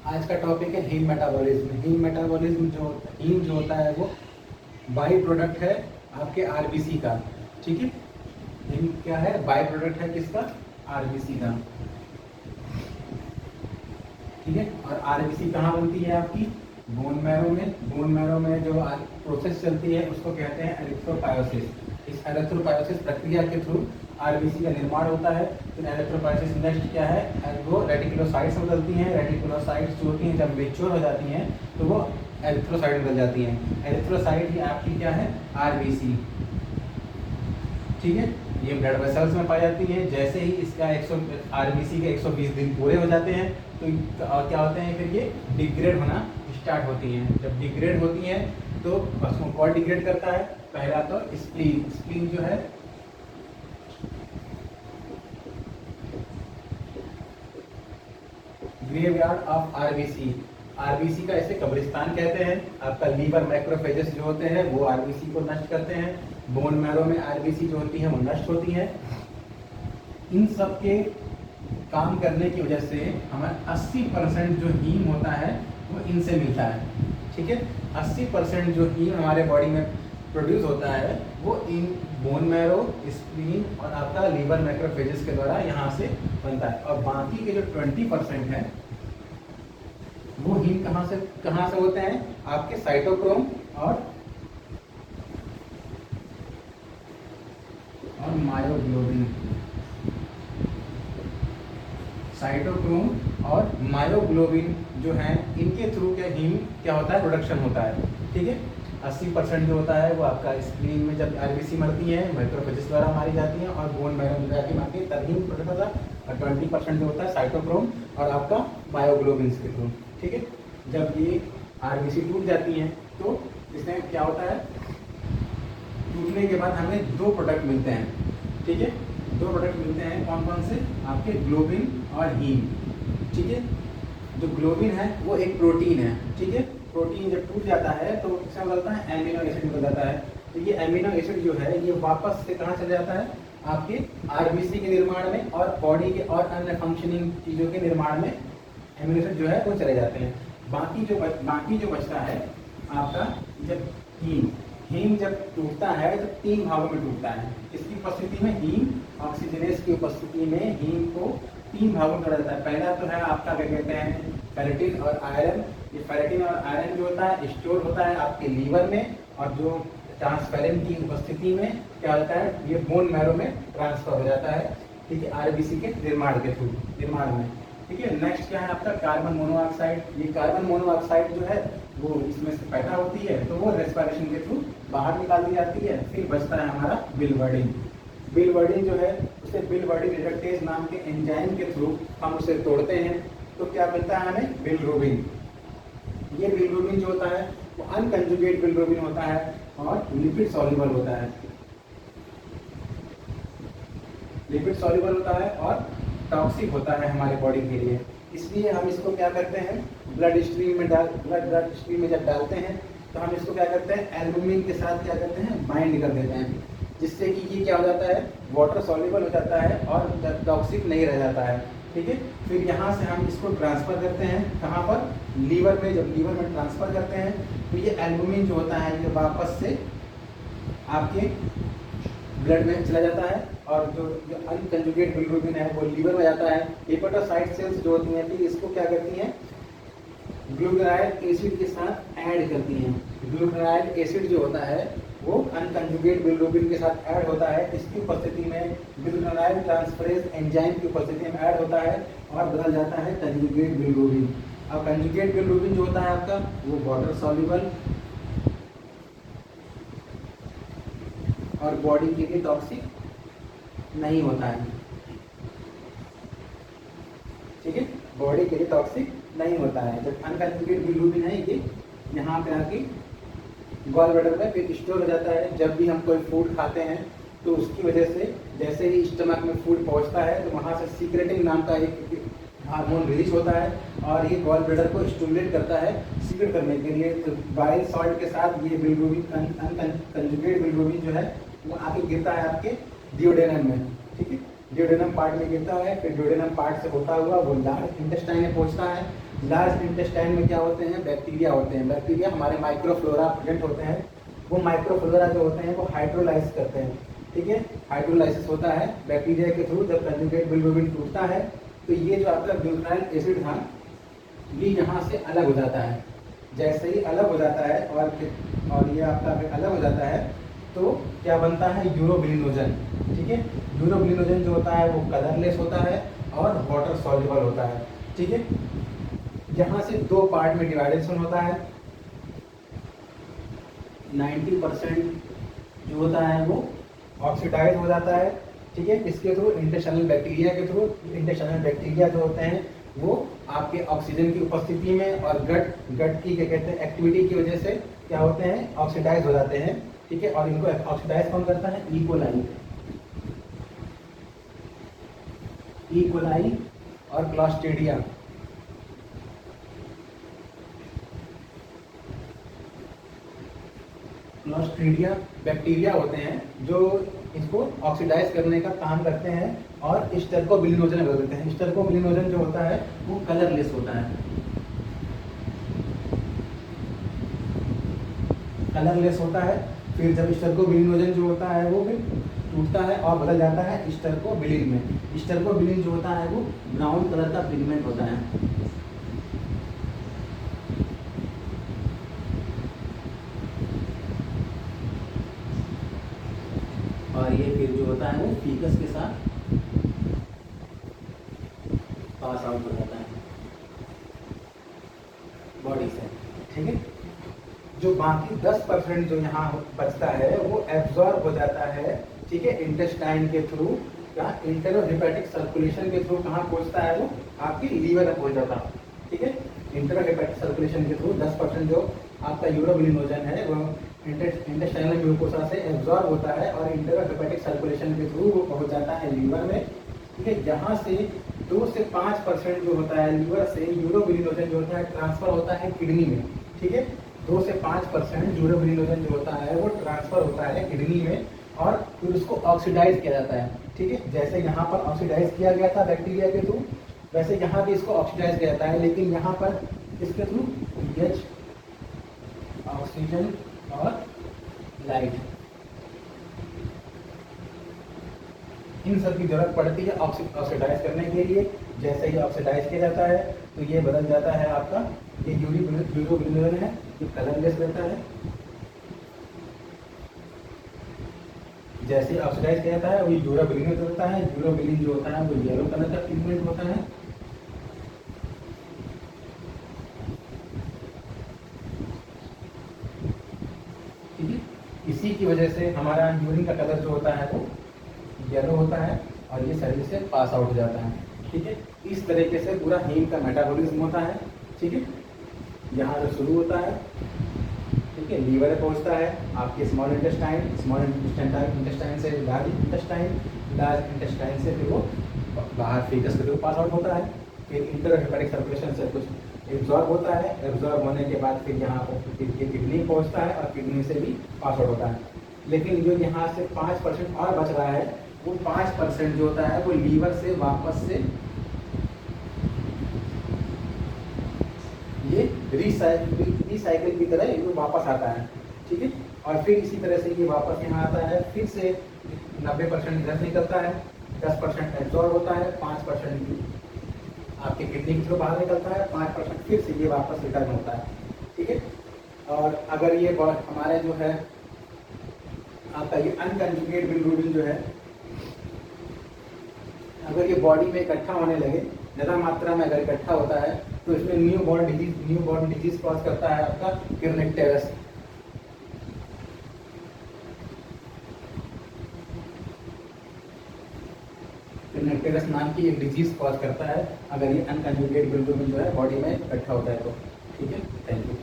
आज का टॉपिक है हीम मेटाबॉलिज्म। हीम जो होता है वो बाई प्रोडक्ट है आपके आरबीसी का। ठीक है, हीम क्या है? बाई प्रोडक्ट है किसका? आरबीसी का। ठीक है, और आरबीसी कहाँ बनती है? आपकी बोन मैरो में। बोन मैरो में जो प्रोसेस चलती है उसको कहते हैं एरिथ्रोपायोसिस। इस एरिथ्रोपायोसिस प्रक्रिया के थ्रू आरबीसी का निर्माण होता है। तो एरिथ्रोपायोसिस नेक्स्ट क्या है? वो रेटिकुलोसाइट्स में बदलती हैं। रेटिकुलोसाइट्स जो होती हैं जब मेच्योर हो जाती हैं तो वो एरिथ्रोसाइट बदल जाती हैं। एरिथ्रोसाइट ही आपकी क्या है? आरबीसी। ठीक है, ये ब्लड वेसल्स में पाई जाती है। जैसे ही इसका 100 आरबीसी के 120 दिन पूरे हो जाते हैं तो क्या होते हैं? फिर ये डिग्रेड होना स्टार्ट होती हैं। जब डिग्रेड होती हैं तो उसको कौन डिग्रेड करता है? पहला तो स्प्लीन। स्प्लीन जो है ग्रेवयार्ड ऑफ आरबीसी। आरबीसी का ऐसे कब्रिस्तान कहते हैं। आपका लीवर मैक्रोफेजेस जो होते हैं वो आरबीसी को नष्ट करते हैं। बोन मैरो में आरबीसी जो होती है वो नष्ट होती है। इन सब के काम करने की वजह से हमारा 80% जो हीम होता है वो इनसे मिलता है। ठीक है, 80% जो हीम हमारे बॉडी में प्रोड्यूस होता है वो इन बोन मैरो, स्प्लीन और आपका लीवर मैक्रोफेजेस के द्वारा यहाँ से बनता है। और बाकी के जो 20% है वो हीम कहाँ से होते हैं? आपके साइटोक्रोम और मायोग्लोबिन। साइटोक्रोम और मायोग्लोबिन जो हैं इनके थ्रू क्या हीम क्या होता है? प्रोडक्शन होता है। ठीक है, 80% जो होता है वो आपका स्प्लीन में जब आरबीसी मरती है मैक्रोफेजेस द्वारा मारी जाती है और बोन मैरो में जाके मारती है तब हीम प्रोडक्ट होता है। और 20% जो होता है साइटोक्रोम और आपका मायोग्लोबिन के थ्रू। ठीक है, जब ये आरबीसी टूट जाती हैं तो इसमें क्या होता है? टूटने के बाद हमें दो प्रोडक्ट मिलते हैं। ठीक है, दो प्रोडक्ट मिलते हैं। कौन कौन से? आपके ग्लोबिन और हीम। ठीक है, जो ग्लोबिन है वो एक प्रोटीन है। ठीक है, प्रोटीन जब टूट जाता है तो क्या बदलता है? एमिनो एसिड बदल जाता है। तो ये एमिनो एसिड जो है ये वापस से कहाँ चले जाता है? आपके आरबीसी के निर्माण में और बॉडी के और अन्य फंक्शनिंग चीज़ों के निर्माण में एमिनो एसिड जो है वो चले जाते हैं। बाकी जो बचता है आपका जब हीम जब टूटता है तो 3 भागों में टूटता है। इसकी उपस्थिति में हीम, ऑक्सीजनेस की उपस्थिति में हीम को 3 भागों में तोड़ा जाता है। पहला तो है आपका क्या कहते हैं? फेरेटिन और आयरन। ये फेरेटिन और आयरन जो होता है स्टोर होता है आपके लीवर में और जो ट्रांसफेरिन की उपस्थिति में क्या होता है? ये बोन मैरो में ट्रांसफर हो जाता है। ठीक है, आरबीसी के निर्माण में। ठीक है, नेक्स्ट क्या है आपका? Carbon monoxide. ये कार्बन मोनोऑक्साइड जो है वो इसमें से पैदा होती है तो वो रेस्पिरेशन के थ्रू बाहर निकाल दी जाती है। फिर बचता है हमारा बिलवर्डिन। बिलवर्डिन जो है उसे बिलवर्डिन रिडक्टेज नाम के एंजाइम के थ्रू हम उसे तोड़ते हैं तो क्या मिलता है हमें? बिलरुबिन। ये बिलरुबिन जो होता है वो अनकंजुगेट बिलरुबिन होता है और लिपिड सॉल्युबल होता है। लिपिड सॉल्युबल होता है और टॉक्सिक होता है हमारे बॉडी के लिए। इसलिए हम इसको क्या करते हैं? ब्लड स्ट्रीम में जब डालते हैं तो हम इसको क्या करते हैं? एल्बुमिन के साथ क्या करते हैं? बाइंड कर देते हैं, जिससे कि ये क्या हो जाता है? वाटर सॉल्युबल हो जाता है और टॉक्सिक नहीं रह जाता है। ठीक है, फिर यहाँ से हम इसको ट्रांसफ़र करते हैं कहाँ पर? लीवर में। जब लीवर में ट्रांसफ़र करते हैं तो ये एल्बुमिन जो होता है ये वापस से आपके ब्लड में चला जाता है और जो अनकंजुगेट बिलरुबिन है वो लीवर में जाता है। हेपेटोसाइट सेल्स जो होती हैं फिर इसको क्या करती हैं? ग्लूटाराइड एसिड के साथ ऐड करती हैं। ग्लूटाराइड एसिड जो होता है वो अनकंजुगेट बिलरुबिन के साथ ऐड होता है। इसकी उपस्थिति में ग्लूटाराइड ट्रांसफरेज एंजाइम की उपस्थिति में ऐड होता है और बदल जाता है कंजुगेट बिलरुबिन। अब कंजुगेट बिलरुबिन जो होता है आपका वो वाटर सॉल्युबल और बॉडी के लिए टॉक्सिक नहीं होता है। ठीक है, बॉडी के लिए टॉक्सिक नहीं होता है। जब अनकंजुगेट बिलरुबिन है ये यहाँ पे आके गॉल ब्लैडर में फिर स्टोर हो जाता है। जब भी हम कोई फूड खाते हैं तो उसकी वजह से जैसे ही स्टमक में फूड पहुँचता है तो वहाँ से सीक्रेटिन नाम का एक हार्मोन रिलीज होता है और ये गॉल ब्लैडर को स्टिमुलेट करता है सीक्रेट करने के लिए। तो बाइल सॉल्ट के साथ ये बिलरुबिन अनकंजुगेट बिलरुबिन जो है वो आके गिरता है आपके डिओडेनम में। ठीक है, ड्यूडेनम पार्ट में गिरता है, फिर ड्यूडेनम पार्ट से होता हुआ वो लार्ज इंटेस्टाइन में पहुंचता है। लार्ज इंटेस्टाइन में क्या होते हैं, बैक्टीरिया होते हैं। बैक्टीरिया हमारे माइक्रोफ्लोरा प्रेजेंट होते हैं। वो माइक्रोफ्लोरा जो होते हैं वो हाइड्रोलाइज करते हैं, ठीक है। हाइड्रोलाइसिस होता है बैक्टीरिया के थ्रू। जब कंजुगेट बिलिरुबिन टूटता है तो ये जो आपका ब्यूटाइल एसिड था ये यहाँ से अलग हो जाता है। जैसे ही अलग हो जाता है और ये आपका फिर अलग हो जाता है तो क्या बनता है, यूरोबिलिनोजन, ठीक है। यूरोबिलिनोजन जो होता है वो कलरलेस होता है और वाटर सॉल्युबल होता है, ठीक है। यहाँ से दो पार्ट में डिवाइडेशन होता है। 90% जो होता है वो ऑक्सीडाइज हो जाता है, ठीक है। इसके थ्रू इंटेस्टाइनल बैक्टीरिया के थ्रू। इंटेस्टाइनल बैक्टीरिया जो होते हैं वो आपके ऑक्सीजन की उपस्थिति में और गट की क्या कहते हैं एक्टिविटी की वजह से क्या होते हैं, ऑक्सीडाइज हो जाते हैं, ठीक है। और इनको ऑक्सीडाइज कौन करता है, ई कोलाई और क्लॉस्ट्रीडिया। क्लॉस्ट्रीडिया बैक्टीरिया होते हैं जो इसको ऑक्सीडाइज करने का काम करते हैं और स्टेरकोबिलिनोजन बदल देते हैं। स्टेरकोबिलिनोजन जो होता है वो कलरलेस होता है, कलरलेस होता है। फिर जब स्टेरकोबिलिनोजन जो होता है वो फिर टूटता है और बदल जाता है स्टेरकोबिलिन में। स्टेरकोबिलिन जो होता है वो ब्राउन कलर का पिगमेंट होता है। और ये फिर जो होता है वो फीकस के साथ पास आउट हो जाता है बॉडी से, ठीक है। जो बाकी 10% जो यहाँ बचता है वो एब्जॉर्ब हो जाता है, ठीक है, इंटेस्टाइन के थ्रू या इंटरहेपेटिक सर्कुलेशन के थ्रू। कहाँ पहुँचता है वो, आपकी लीवर में पहुँच जाता है, ठीक है। इंटरहेपेटिक सर्कुलेशन के थ्रू 10% जो आपका यूरोबिलिनोजन है वो इंटेस्टाइनल म्यूकोसा से एब्जॉर्ब होता है और इंटरहेपेटिक सर्कुलेशन के थ्रू वो पहुँच जाता है लीवर में, ठीक है। यहाँ से 2 से 5% जो होता है लीवर से यूरोबिलिनोजन जो होता है ट्रांसफर होता है किडनी में, ठीक है। 2 से 5% यूरोबिलिनोजन जो होता है वो ट्रांसफर होता है किडनी में और फिर उसको ऑक्सीडाइज किया जाता है, ठीक है। जैसे यहाँ पर ऑक्सीडाइज किया गया था बैक्टीरिया के थ्रू, वैसे यहाँ भी इसको ऑक्सीडाइज किया जाता है, लेकिन यहाँ पर इसके थ्रू H, ऑक्सीजन और लाइट, इन सब की जरूरत पड़ती है ऑक्सीडाइज करने के लिए। जैसे ही ऑक्सीडाइज किया जाता है तो ये बदल जाता है आपका, ये यूरोबिलिनोजन है, ये कलरलेस रहता है। जैसे ही ऑक्सीडाइज किया जाता है वो यूरोबिलिन होता है। यूरोबिलिन जो होता है वो येलो कलर का पिगमेंट होता है, ठीक है। इसी की वजह से हमारा यूरिन का कलर जो होता है वो येलो होता है और ये शरीर से पास आउट हो जाता है, ठीक है। इस तरीके से पूरा हीम का मेटाबॉलिज्म होता है, ठीक है। यहाँ जो शुरू होता है, ठीक है, लीवर में पहुँचता है, आपके स्मॉल इंटेस्टाइन से लार्ज इंटेस्टाइन से फिर वो बाहर फीकस के थ्रू पास आउट होता है। फिर इंटरहेपेटिक सर्कुलेशन से कुछ एब्जॉर्ब होता है। एब्जॉर्ब होने के बाद फिर यहाँ पर किडनी पहुँचता है और किडनी से भी पास आउट होता है। लेकिन जो यहाँ से 5% और बच रहा है वो 5% जो होता है वो लीवर से वापस से ये रिसाइकिल की तरह ये वापस आता है, ठीक है। और फिर इसी तरह से ये वापस यहाँ आता है, फिर से 90% इधर निकलता है, 10% एब्जॉर्ब होता है, 5% आपके किडनी के थ्रू बाहर निकलता है, 5% फिर से ये वापस रिटर्न होता है, ठीक है। और अगर ये हमारे जो है आपका ये अनकंजुगेट बिलिरुबिन जो है अगर ये बॉडी में इकट्ठा होने लगे, ज़्यादा मात्रा में अगर इकट्ठा होता है तो इसमें न्यू बॉर्न डिजीज कॉज करता है आपका किर्निकटेरस। किर्निकटेरस नाम की एक डिजीज कॉज करता है अगर ये अनकंजुगेट बिलिरुबिन जो है बॉडी में इकट्ठा होता है तो, ठीक है। Thank you.